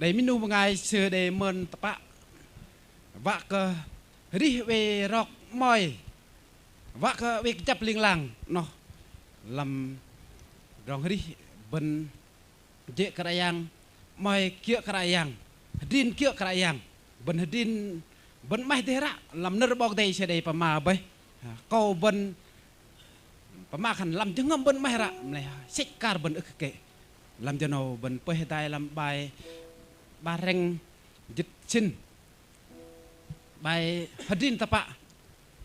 để mình nu một ngày xưa để mơn tập ạ vạ cơ đi về rọc mỏi vạ cơ về chấp liên làng nó làm rong đi bên dễ cái yang mỏi kia cái yang din kia cái yang bên din bên mai thế ra làm nơi bọc đây sẽ để bà mà bay câu bên bà mà khăn làm chứng ngâm bên mai ra này xích carbon ức kệ làm cho nó bên bơi tay làm bài ba reng dịch sinh bài hadin tapa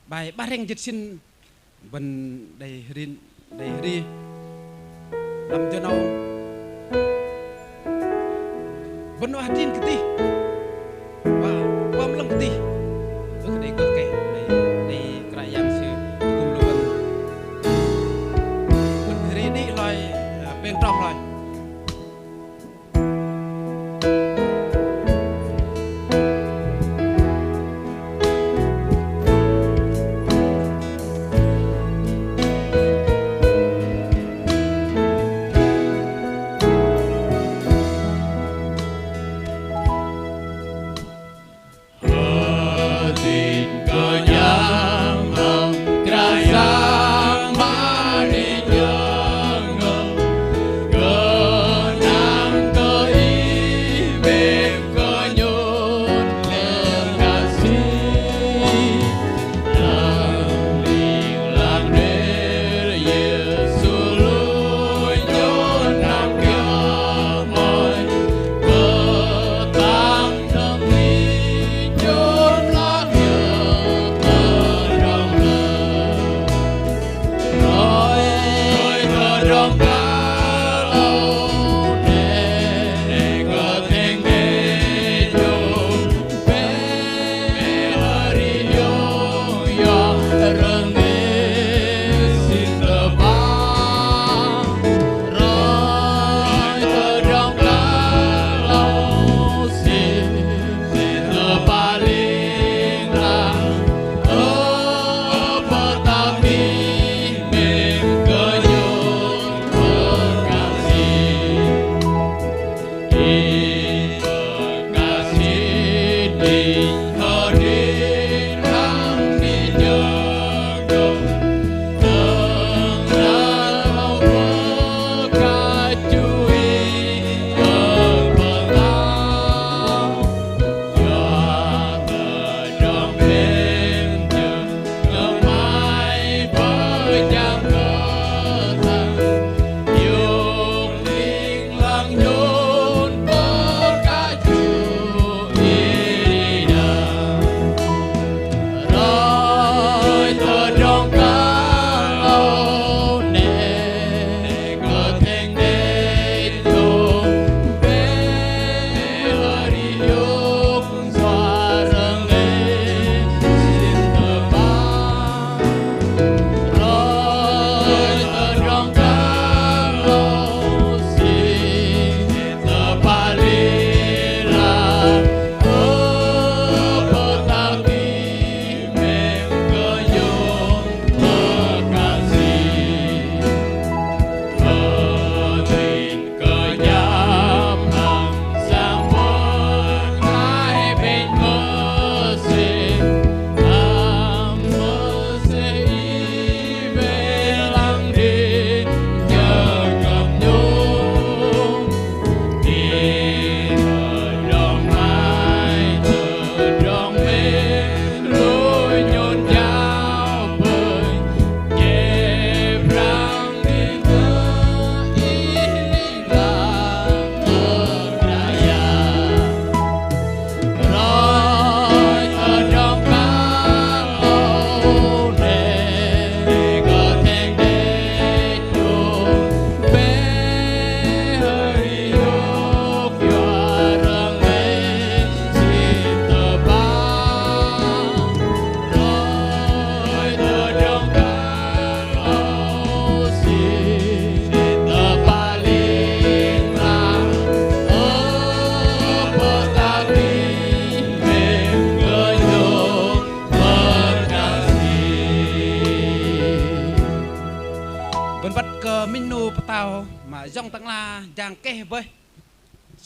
bài ba reng dịch sinh bên đây đi làm cho nó bên nó hadin cái gì và bom lăng cái gì ức đây có kệ đây cái yang sư cùng là bên bên đi loài bên trong loài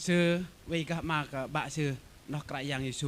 sư vì các mà cả bạ sư nó cái yang Giêsu